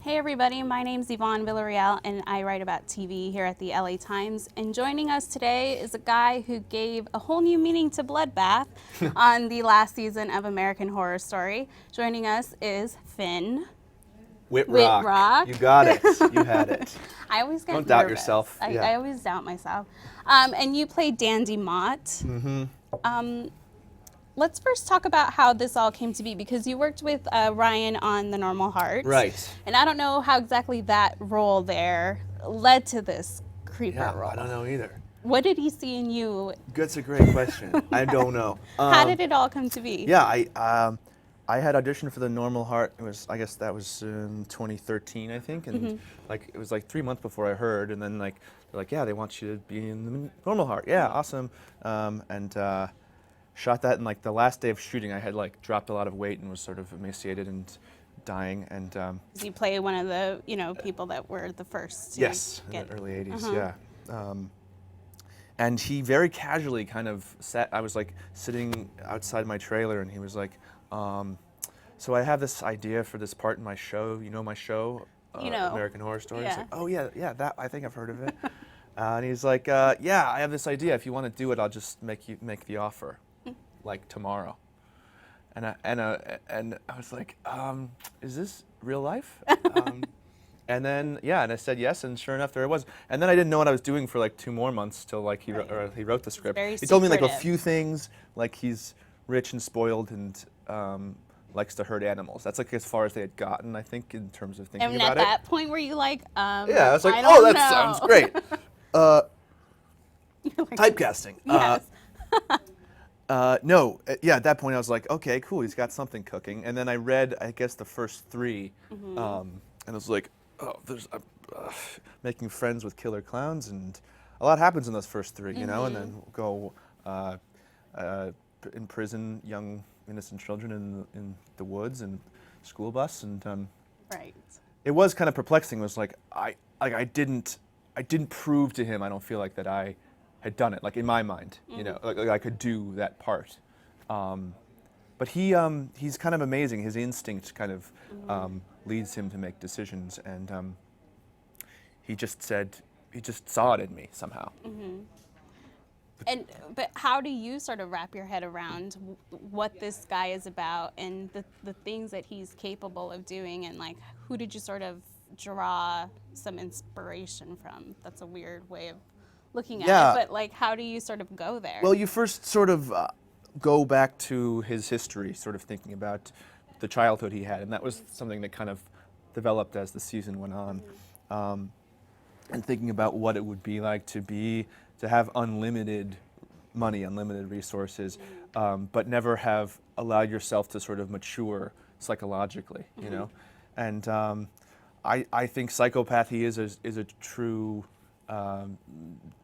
Hey everybody, my name's Yvonne Villarreal and I write about TV here at the LA Times. And joining us today is a guy who gave a whole new meaning to bloodbath on the last season of American Horror Story. Joining us is Finn Wittrock. You got it. You had it. I always get Don't nervous. doubt yourself. I always doubt myself. And you played Dandy Mott. Mm-hmm. Let's first talk about how this all came to be, because you worked with Ryan on The Normal Heart. Right. And I don't know how exactly that role there led to this creeper role. I don't know either. What did he see in you? That's a great question. I don't know. How did it all come to be? Yeah, I had auditioned for The Normal Heart. It was, I guess that was in 2013, I think, and like it was like 3 months before I heard, and then like they're like, yeah, they want you to be in The Normal Heart. Yeah, awesome. Shot that, and like the last day of shooting, I had like dropped a lot of weight and was sort of emaciated and dying. And you play one of the people that were the first to in the early 80s, yeah. And he very casually kind of sat. I was like sitting outside my trailer, and he was like, "So I have this idea for this part in my show. You know my show, American Horror Story." Yeah. It's like, "Oh yeah, that I think I've heard of it." And he's like, "Yeah, I have this idea. If you want to do it, I'll just make the offer, like tomorrow." And I was like, "Is this real life?" And then and I said yes, and sure enough, there it was. And then I didn't know what I was doing for like 2 more months till like he wrote the script. Very He told me like a secretive. few things, like he's rich and spoiled and likes to hurt animals. That's like as far as they had gotten, I think, in terms of thinking And about at it. that point, were you like, Yeah, I was like, I don't that know. sounds great. You're like, Typecasting. Yes. No, at that point I was like, okay, cool, he's got something cooking. And then I read, I guess, the first 3, and I was like, oh, there's making friends with killer clowns, and a lot happens in those first 3, you know, and then we'll go imprison young innocent children in the woods and school bus, and Right. it was kind of perplexing. It was like I didn't prove to him, I don't feel like, that I had done it, like in my mind, you know, like I could do that part. But he's kind of amazing. His instinct kind of leads him to make decisions, and he just saw it in me somehow. But how do you sort of wrap your head around what this guy is about and the things that he's capable of doing, and like who did you sort of draw some inspiration from? That's a weird way of looking at it, but like how do you sort of go there? Well, you first sort of go back to his history, sort of thinking about the childhood he had, and that was something that kind of developed as the season went on, and thinking about what it would be like to have unlimited money, unlimited resources, but never have allowed yourself to sort of mature psychologically, you know. And I think psychopath he is a true.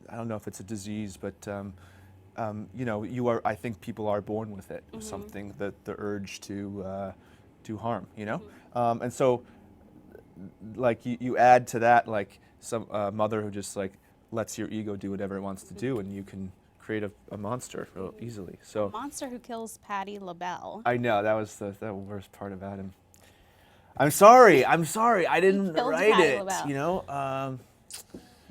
I don't know if it's a disease, but you know, I think people are born with it, something, that the urge to do harm, you know. And so, like you add to that like some mother who just like lets your ego do whatever it wants to do, and you can create a monster real easily. So monster who kills Patti LaBelle. I know that was the worst part about him. I'm sorry, I didn't killed write Patti it, LaBelle. you know.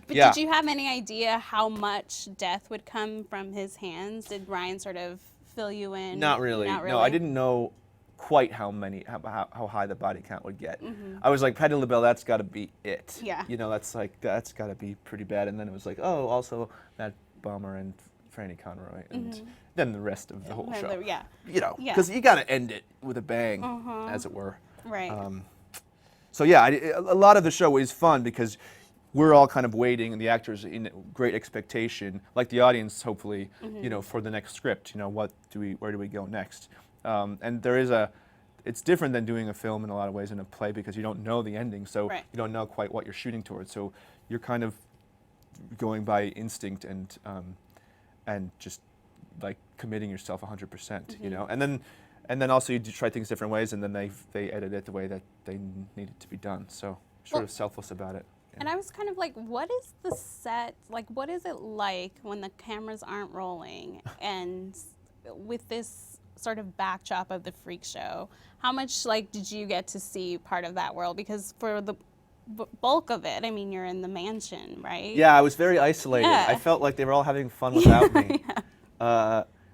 But Yeah. did you have any idea how much death would come from his hands? Did Ryan sort of fill you in? Not really. No, I didn't know quite how high the body count would get. I was like, Patti LaBelle, that's got to be it. Yeah. You know, that's got to be pretty bad. And then it was like, oh, also Matt Bomer and Franny Conroy, and then the rest of the whole show. Yeah. You know, Yeah. because you got to end it with a bang, as it were. Right. So yeah, a lot of the show is fun because we're all kind of waiting, and the actors in great expectation, like the audience, hopefully, you know, for the next script. You know, where do we go next? And it's different than doing a film in a lot of ways in a play, because you don't know the ending, so you don't know quite what you're shooting towards. So you're kind of going by instinct and just like committing yourself 100%. You know, and then also you try things different ways, and then they edit it the way that they need it to be done. So sort of selfless about it. And I was kind of like, what is the set, like what is it like when the cameras aren't rolling and with this sort of backdrop of the freak show, how much like did you get to see part of that world? Because for the bulk of it, I mean, you're in the mansion, right? Yeah, I was very isolated. Yeah. I felt like they were all having fun without me.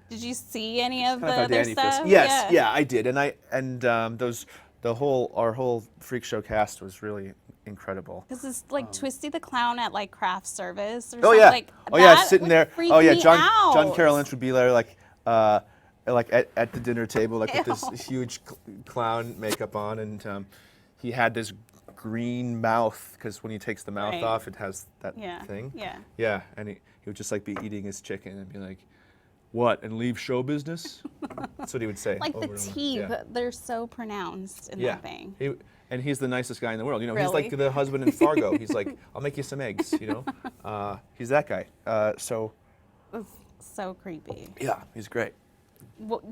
Did you see any of the Kind of how other Danny feels. stuff? Yes, yeah, I did, and our whole freak show cast was really incredible. This is like Twisty the Clown at like craft service or Oh something. yeah, Like, oh yeah, that sitting would there. freak Oh yeah, me John out. Carroll Lynch would be there like at the dinner table like with Ew. this huge clown makeup on, and he had this green mouth because when he takes the mouth Right. off, it has that Yeah. thing. Yeah. Yeah, and he would just like be eating his chicken and be like, "What? And leave show business?" That's what he would say. Like over the and over. teeth, Yeah. they're so pronounced in Yeah. that thing. And he's the nicest guy in the world. You know, he's Really? like the husband in Fargo. He's like, "I'll make you some eggs." You know, he's that guy. So It's so creepy. yeah, he's great.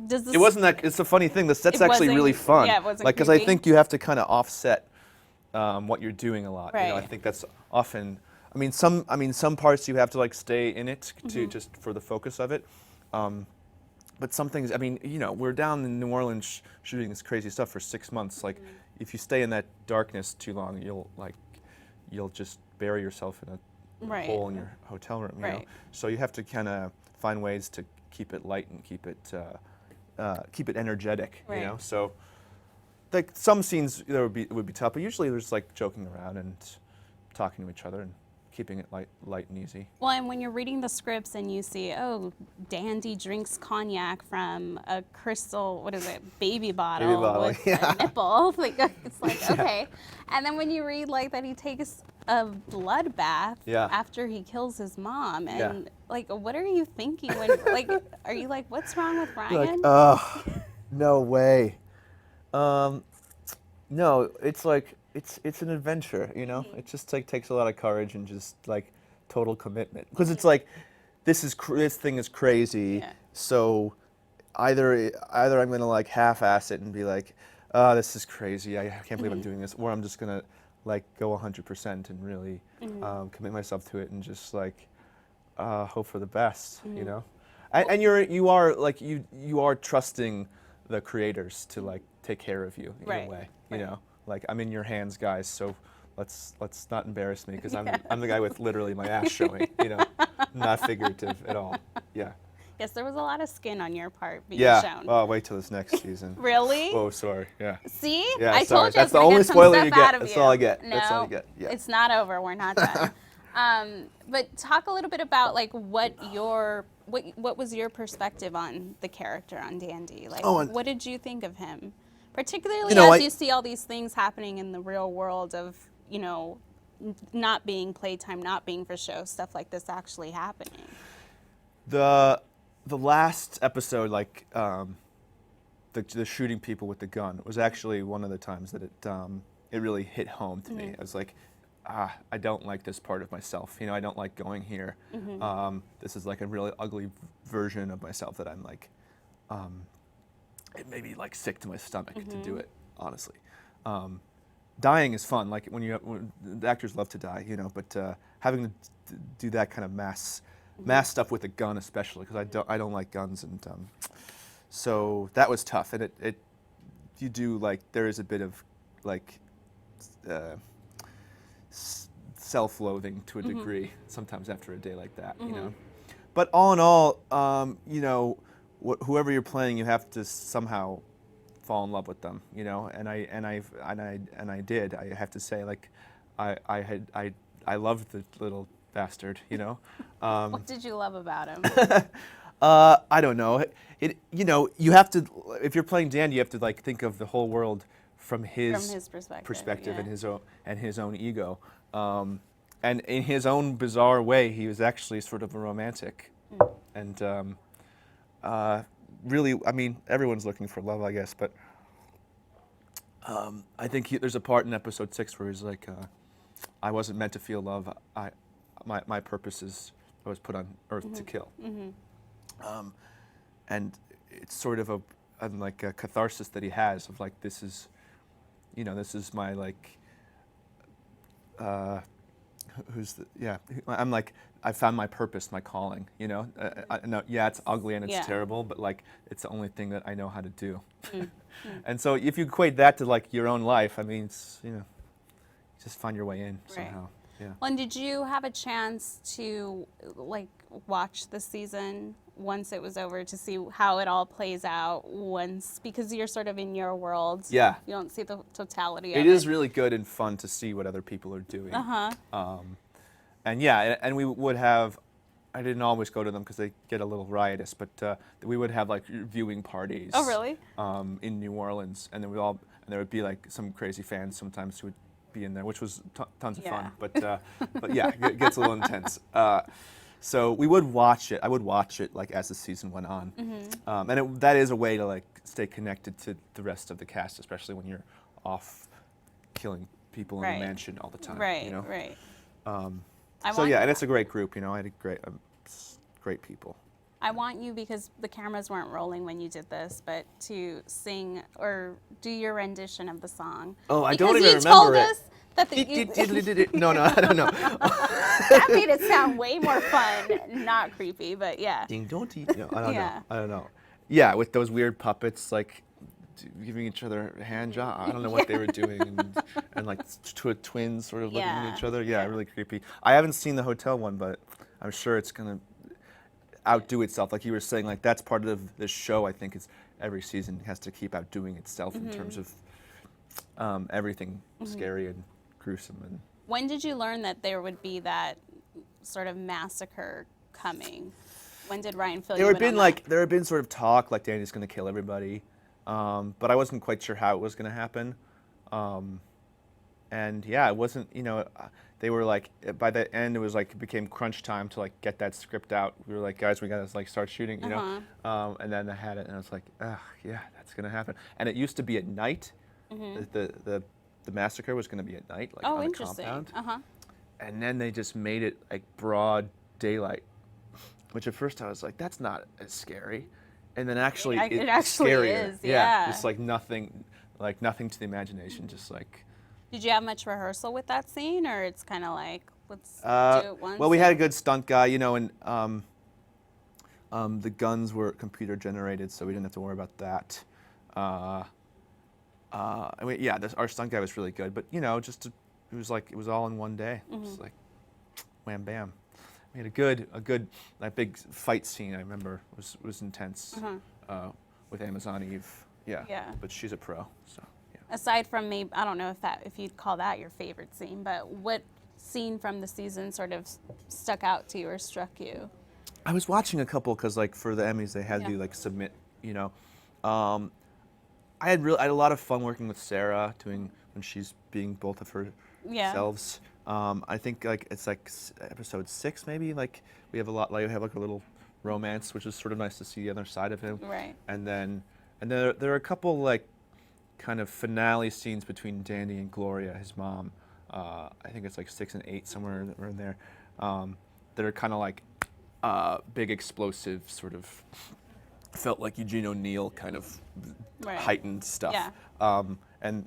Does this? It wasn't that. It's a funny thing. The set's It actually really wasn't- fun. yeah, it wasn't like because I creepy. think you have to kind of offset what you're doing a lot. You know, I Right. think that's often. I mean, some parts you have to like stay in it to just for the focus of it. But some things. I mean, you know, we're down in New Orleans shooting this crazy stuff for 6 months. Like, if you stay in that darkness too long, you'll just bury yourself in a Right. hole in your hotel room. You know? Right. So you have to kind of find ways to keep it light and keep it energetic. Right. You know. So like some scenes there would be tough, but usually there's like joking around and talking to each other and keeping it light and easy. Well, and when you're reading the scripts and you see, oh, Dandy drinks cognac from a crystal, what is it, baby bottle, with yeah. a nipple, like it's like okay. And then when you read like that he takes a blood bath Yeah. after he kills his mom, and Yeah. like, what are you thinking when like, are you like, what's wrong with You're like, Ryan? oh, no way. No, it's like it's an adventure, you know. It just like takes a lot of courage and just like total commitment because it's like this thing is crazy. Yeah. So either I'm gonna like half-ass it and be like, oh, this is crazy. I can't believe I'm doing this, or I'm just gonna like go 100% and really commit myself to it and just like hope for the best, you know. And you are trusting the creators to like take care of you in Right, a way, right. you know. Like I'm in your hands, guys. So let's not embarrass me because I'm the guy with literally my ass showing, you know, not figurative at all. Yeah. Yes, there was a lot of skin on your part being Yeah. shown. Oh, wait till this next season. Really? Oh, sorry. Yeah. See? Yeah, I sorry. told you I That's was the gonna only get some spoiler stuff you get. out of That's you. all I get. No, That's all you get. Yeah. It's not over. We're not done. But talk a little bit about like what was your perspective on the character on Dandy? Like, Oh, and- what did you think of him? Particularly You know, as you see all these things happening in the real world of, you know, not being playtime, not being for show, stuff like this actually happening. The last episode, like the shooting people with the gun, was actually one of the times that it really hit home to me. I was like, I don't like this part of myself. You know, I don't like going here. This is like a really ugly version of myself that I'm like, it made me like sick to my stomach to do it, honestly. Dying is fun. Like when the actors love to die, you know, but having to do that kind of mass stuff with a gun, especially because I don't like guns, and so that was tough. And you do like there is a bit of like self-loathing to a degree sometimes after a day like that, you know. But all in all, you know, whoever you're playing, you have to somehow fall in love with them, you know. And I did. I have to say, like, I loved the little bastard, you know. What did you love about him? I don't know. You know, you have to, if you're playing Dan, you have to like think of the whole world from his perspective, yeah. and his own ego. And in his own bizarre way, he was actually sort of a romantic. And really, I mean, everyone's looking for love, I guess, but I think there's a part in episode 6 where he's like, I wasn't meant to feel love. My purpose is I was put on earth to kill. And it's sort of like a catharsis that he has of like, this is, you know, this is my like I'm like, I found my purpose, my calling, you know? No, yeah, it's ugly and it's terrible, but like, it's the only thing that I know how to do. And so if you equate that to like your own life, I mean, it's, you know, just find your way in somehow. Yeah. Well, and did you have a chance to like watch the season once it was over to see how it all plays out because you're sort of in your world. Yeah. You don't see the totality of it. It is really good and fun to see what other people are doing. And yeah, and we would have, I didn't always go to them because they get a little riotous, but we would have like viewing parties. Oh, really? In New Orleans, and then and there would be like some crazy fans sometimes who would be in there, which was tons of fun. But yeah, it gets a little intense. So we would watch it. I would watch it like as the season went on, and that is a way to like stay connected to the rest of the cast, especially when you're off killing people in the mansion all the time. Right. You know? Right. So yeah, and it's a great group. You know, I had great people. I want you, because the cameras weren't rolling when you did this, but to sing or do your rendition of the song. Oh, I because don't even you remember told it. Us that No, I don't know. That made it sound way more fun, not creepy, but yeah. Ding don't eat. No, I don't know. I don't know. Yeah, with those weird puppets, like giving each other a hand job. I don't know what they were doing, and like twins sort of looking at each other. Yeah, really creepy. I haven't seen the hotel one, but I'm sure it's gonna outdo itself. Like you were saying, like that's part of this show. I think is every season has to keep outdoing itself in terms of everything scary and gruesome. And when did you learn that there would be that sort of massacre coming? When did Ryan fill you in on that? There had been sort of talk like Danny's going to kill everybody, but I wasn't quite sure how it was going to happen. And yeah, it wasn't. You know, they were like by the end it was like it became crunch time to like get that script out. We were like, guys, we got to like start shooting. You know, and then I had it, and I was like, yeah, that's going to happen. And it used to be at night. The massacre was going to be at night, like on the compound. And then they just made it like broad daylight, which at first I was like, that's not as scary. And then actually it actually scarier. is, yeah. Just like nothing to the imagination, just like. Did you have much rehearsal with that scene, or it's kind of like, let's do it once? Well, we had a good stunt guy, you know, and the guns were computer generated, so we didn't have to worry about that. I mean, yeah, our stunt guy was really good, but you know, it was all in one day. It was like, wham bam. We had a good that big fight scene. I remember was intense with Amazon Eve. Yeah. But she's a pro, so yeah. Aside from maybe, I don't know if you'd call that your favorite scene, but what scene from the season sort of stuck out to you or struck you? I was watching a couple because like for the Emmys they had to like submit, you know. I had a lot of fun working with Sarah when she's being both of herselves. I think like it's like episode 6 maybe. Like we have a little romance, which is sort of nice to see the other side of him. Right. And there are a couple like kind of finale scenes between Danny and Gloria, his mom. I think it's like 6 and 8 somewhere in there. That are kind of like big explosive sort of. Felt like Eugene O'Neill kind of heightened stuff, and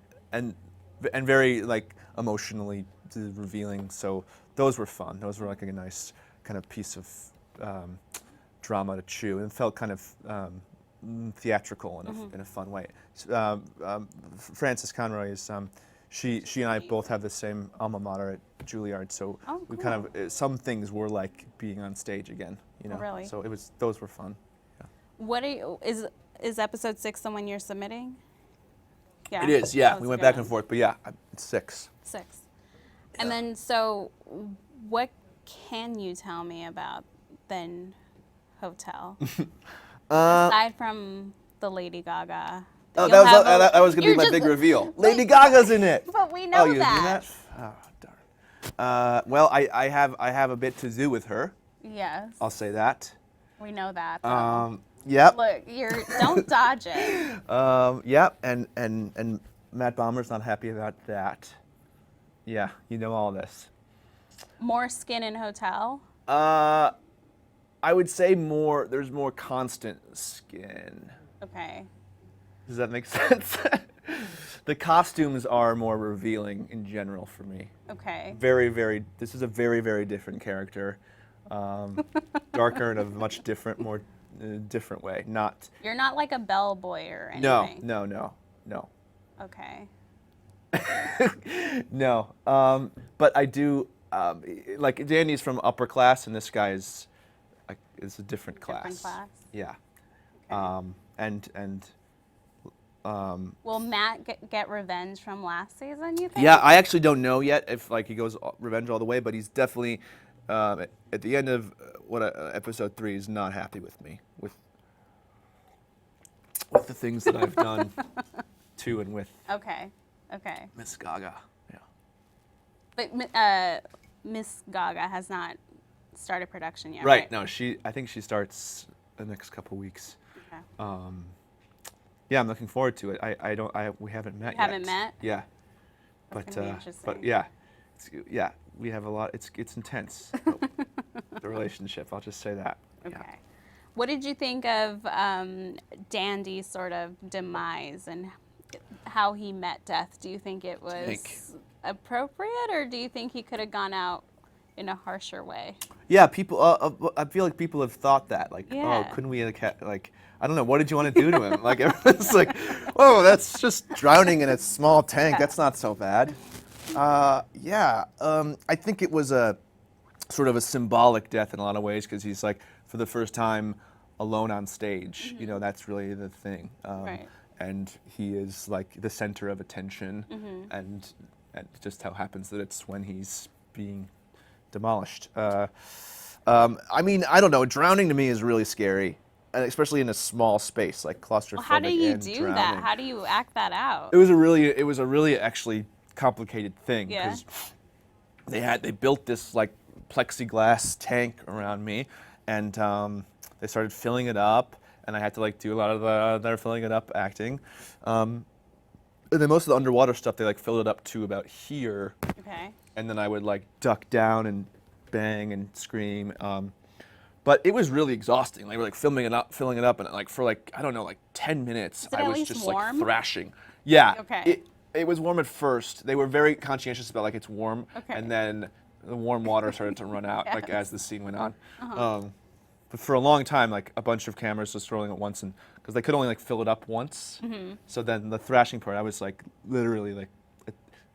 very like emotionally revealing. So those were fun. Those were like a nice kind of piece of drama to chew, and felt kind of theatrical in a fun way. Frances Conroy is she and I both have the same alma mater at Juilliard, so we kind of some things were like being on stage again, you know. Oh, really? So those were fun. What is episode 6 the one you're submitting? Yeah. It is, yeah. We went back and forth, but yeah, it's 6. 6. And then, so what can you tell me about then Hotel? Aside from the Lady Gaga. Oh, that was going to be my big reveal. Lady Gaga's in it. But we know that. Oh, darn. Well, I have a bit to do with her. Yes. I'll say that. We know that. Yep. Look, don't dodge it. Yep, and Matt Bomer's not happy about that. Yeah, you know all this. More skin in Hotel? I would say there's more constant skin. Okay. Does that make sense? The costumes are more revealing in general for me. Okay. This is a very, very different character. Darker in a much different, more different way. Not. You're not like a bellboy or No, anything. no. Okay. No. But I do, like, Danny's from upper class, and this guy is a different class. Different class. Yeah. Okay. Will Matt get revenge from last season, you think? Yeah, I actually don't know yet if like he goes revenge all the way, but he's definitely at the end of episode 3 is not happy with me with the things that I've done to and with Okay. Miss Gaga. Yeah. But Miss Gaga has not started production yet, Right. right? No, I think she starts the next couple weeks. Okay. Yeah, I'm looking forward to it. We haven't met yet. Haven't met? Yeah. That's gonna be interesting. But yeah, we have a lot. It's intense. The relationship. I'll just say that. Okay. Yeah. What did you think of Dandy's sort of demise and how he met death? Do you think it was appropriate, or do you think he could have gone out in a harsher way? Yeah, people. I feel like people have thought that. Like, Yeah. oh, couldn't we like, I don't know, what did you want to do to him? Like, everyone's like, oh, that's just drowning in a small tank. That's not so bad. Yeah. I think it was a sort of a symbolic death in a lot of ways because he's like, for the first time, alone on stage. Mm-hmm. You know, that's really the thing. Right. And he is like the center of attention, Mm-hmm. and just how happens that it's when he's being demolished. I mean, I don't know. Drowning to me is really scary, and especially in a small space, like claustrophobic. Well, how do you and do drowning. that? How do you act that out? It was a really actually complicated thing Yeah. because they built this like plexiglass tank around me, and they started filling it up, and I had to like do a lot of their filling it up acting. And then most of the underwater stuff they like filled it up to about here, Okay. and then I would like duck down and bang and scream. But it was really exhausting. They were like filling it up, and like for like I don't know, like 10 minutes, it I at was least just warm? like thrashing. Yeah. Okay. It was warm at first. They were very conscientious about like it's warm, Okay. and then the warm water started to run out like Yes. as the scene went on. Uh-huh. But for a long time, like a bunch of cameras was rolling at once, and because they could only like fill it up once, Mm-hmm. so then the thrashing part, I was like literally like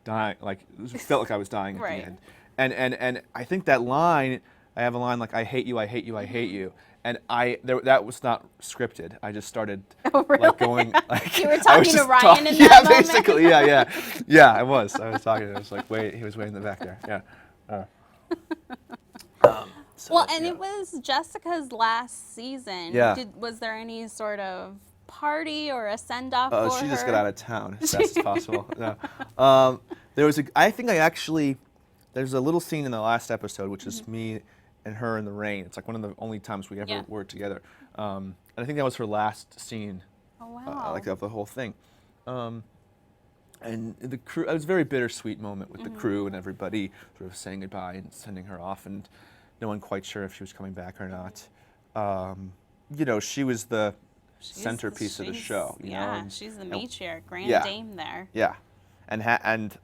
dying, like it felt like I was dying at Right. the end. And I think that line, I have a line like I hate you, I hate you, I hate you. And that was not scripted. I just started Oh, really? like going like You were I was talking to just Ryan in yeah, that moment? basically, yeah. I was talking. I was like, wait, he was way in the back there. Yeah. So, Well, and yeah. it was Jessica's last season. Yeah. Was there any sort of party or a send-off for her? She just got out of town as fast as possible. No. I think there's a little scene in the last episode, which is me and her in the rain. It's like one of the only times we ever Yeah. were together. And I think that was her last scene, Oh, wow. like of the whole thing. And the crew, it was a very bittersweet moment with the crew and everybody sort of saying goodbye and sending her off, and no one quite sure if she was coming back or not. She was the centerpiece of the show. You know? Yeah, and- she's the and- matriarch, grand yeah. dame there. Yeah, and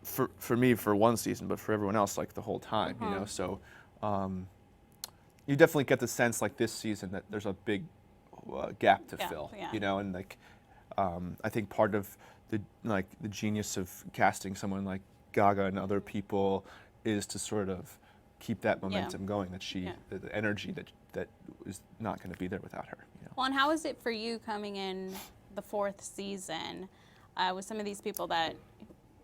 for me for one season, but for everyone else like the whole time. You know, so you definitely get the sense like this season that there's a big gap to fill. Yeah. You know, and like I think part of the genius of casting someone like Gaga and other people is to sort of keep that momentum going. That the energy that is not going to be there without her. You know? Well, and how is it for you coming in the 4th season with some of these people that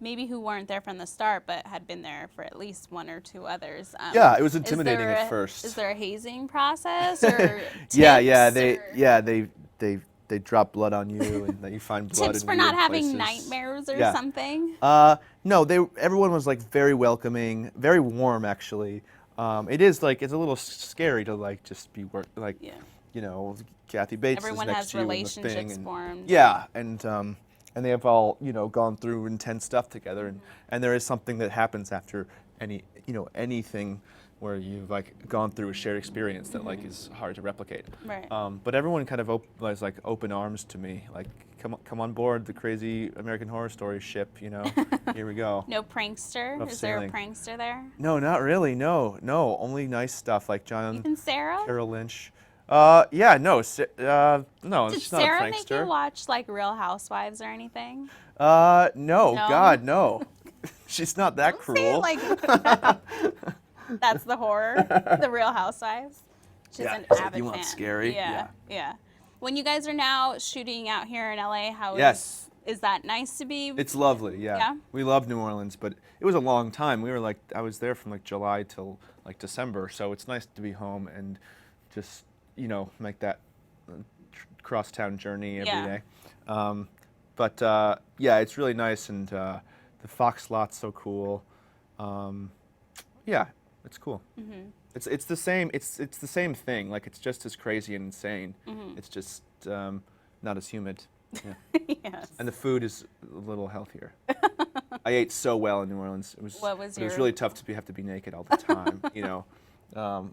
maybe who weren't there from the start but had been there for at least 1 or 2 others? Yeah, it was intimidating at first. Is there a hazing process or tips They drop blood on you, and then you find blood tips in for weird not having places. nightmares or Yeah. something? No, everyone was like very welcoming, very warm actually. It is like it's a little scary to like just be Kathy Bates Everyone is next has to you in the relationships thing, and, formed. Yeah, and they have all gone through intense stuff together, and there is something that happens after anything where you've like gone through a shared experience that like is hard to replicate. Right. But everyone kind of was like open arms to me, like come on board the crazy American Horror Story ship, you know. Here we go. No prankster? Rough Is there a sailing. prankster there? No, not really. No, only nice stuff like John Even Sarah? Carroll Lynch. Yeah, no, no, Did she's not a Sarah prankster. make you watch like Real Housewives or anything? No, No? God, no. She's not that Don't say it cruel. like that's the horror, the Real Housewives. She's Yeah, an it's like, avid you want fan. scary? Yeah, yeah. When you guys are now shooting out here in LA, how Yes. is that nice to be? It's lovely, yeah. Yeah? We love New Orleans, but it was a long time. We were like, I was there from like July till like December, so it's nice to be home and just, you know, make that cross-town journey every Yeah. day. But yeah, it's really nice, and the Fox lot's so cool. Yeah, it's cool. Mm-hmm. It's the same. It's the same thing. Like it's just as crazy and insane. Mm-hmm. It's just not as humid. Yeah. Yes. And the food is a little healthier. I ate so well in New Orleans. It was What was it was your- really tough to have to be naked all the time. You know,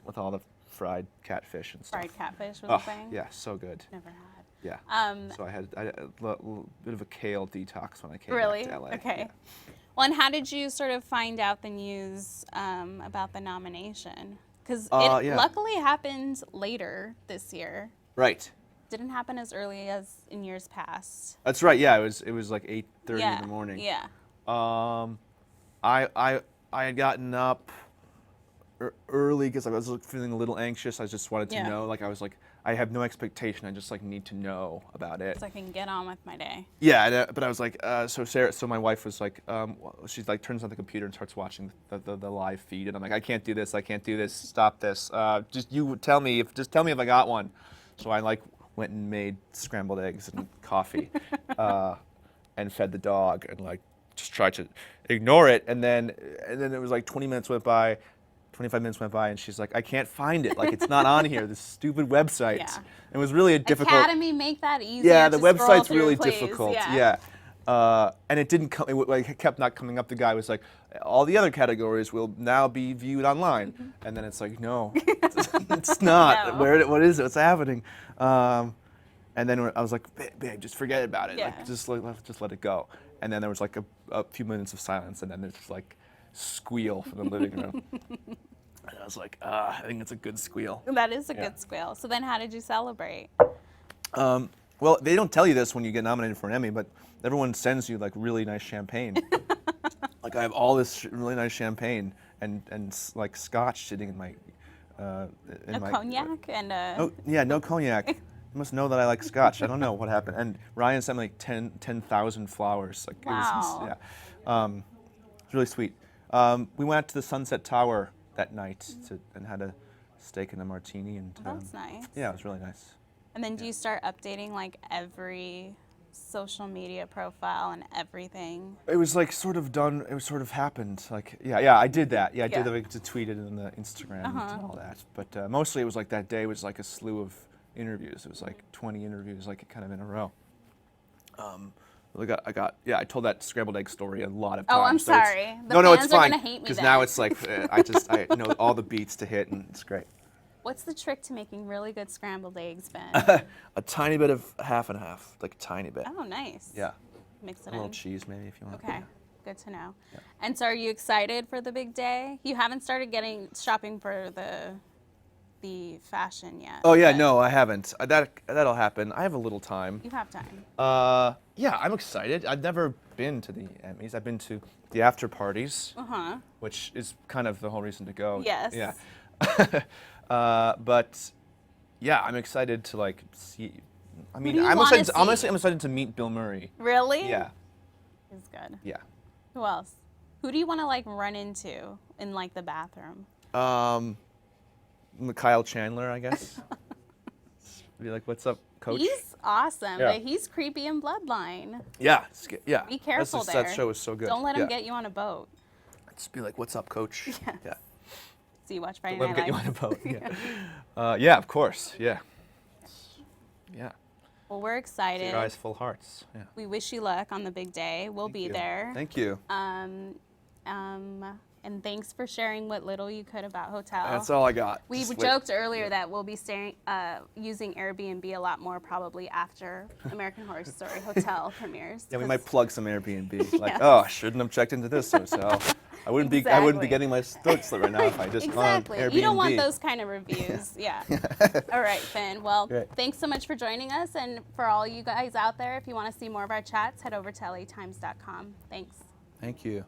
with all the fried catfish and stuff. Fried catfish was Oh, a thing? yeah, so good. Never had. Yeah. So I had a little bit of a kale detox when I came Really? back to LA. Okay. Yeah. Well, and how did you sort of find out the news about the nomination? Because it Yeah. luckily happened later this year. Right. Didn't happen as early as in years past. That's right. Yeah, it was like 8:30 Yeah. in the morning. Yeah. I had gotten up early because I was feeling a little anxious. I just wanted to Yeah. know. Like I was like, I have no expectation. I just like need to know about it. So I can get on with my day. Yeah, but I was like, so my wife was like, she's like turns on the computer and starts watching the live feed, and I'm like, I can't do this. Stop this. Just tell me if I got one. So I like went and made scrambled eggs and coffee, and fed the dog, and like just tried to ignore it, and then it was like 25 minutes went by, and she's like, I can't find it. Like, it's not on here, this stupid website. Yeah. It was really a difficult... Academy, make that easier. Yeah, the to scroll website's through, really please. difficult. Yeah. Yeah. And it didn't come, it kept not coming up. The guy was like, all the other categories will now be viewed online. Mm-hmm. And then it's like, no, it's not. No. What is it? What's happening? And then I was like, babe, just forget about it. Yeah. Like, just let it go. And then there was like a few minutes of silence, and then there's just like squeal from the living room. And I was like, I think it's a good squeal. That is a Yeah. good squeal. So then how did you celebrate? Well, they don't tell you this when you get nominated for an Emmy, but everyone sends you like really nice champagne. Like I have all this really nice champagne and like scotch sitting in my Cognac and Oh yeah, no cognac. You must know that I like scotch. I don't know what happened. And Ryan sent me like 10,000 flowers. Like Wow. It was it's really sweet. We went out to the Sunset Tower that night and had a steak and a martini, and That's nice. yeah, it was really nice. And then do you start updating like every social media profile and everything? It was like sort of done. It was sort of happened. Like yeah, I did that. Yeah, I Yeah. did like to tweet it in the Instagram Uh-huh. and all that. But mostly it was like that day was like a slew of interviews. It was like 20 interviews, like kind of in a row. I told that scrambled egg story a lot of times. Oh, I'm so it's- sorry. The no, it's fans are fine. gonna hate me Because then. now it's like I know all the beats to hit, and it's great. What's the trick to making really good scrambled eggs, Ben? A tiny bit of half and half, like a tiny bit. Oh, nice. Yeah, Mix it a little in. cheese maybe if you want. Okay, good to know. Yeah. And so, are you excited for the big day? You haven't started shopping for the fashion yet. Oh yeah, but no, I haven't. That'll happen. I have a little time. You have time. Yeah, I'm excited. I've never been to the Emmys. I've been to the after parties, which is kind of the whole reason to go. Yes. Yeah. But yeah, I'm excited to like see. I mean, do you I'm wanna excited. Honestly, see? I'm excited to meet Bill Murray. Really? Yeah. Is good. Yeah. Who else? Who do you want to like run into in like the bathroom? Kyle Chandler, I guess. Be like, what's up, coach? He's awesome, Yeah. but he's creepy in Bloodline. Yeah. Yeah. Be careful That there. show is so good. Don't let him Yeah. get you on a boat. Just be like, what's up, coach? Yes. Yeah. So you watch Friday Let him Night get you Live? on a boat. Yeah. Yeah, of course. Yeah. Yeah. Well, we're Your excited. eyes full hearts. Yeah. We wish you luck on the big day. We'll be you. there. Thank you. And And thanks for sharing what little you could about hotel. That's all I got. We Just wait. joked earlier that we'll be using Airbnb a lot more probably after American Horror Story Hotel premieres. Yeah, we might plug some Airbnb. Like, Yes. oh, I shouldn't have checked into this hotel. I wouldn't be Exactly. getting my throat slit right now if I just Exactly. gone on Airbnb. You don't want those kind of reviews. Yeah. All right, Finn. Well, Great. thanks so much for joining us. And for all you guys out there, if you want to see more of our chats, head over to latimes.com. Thanks. Thank you.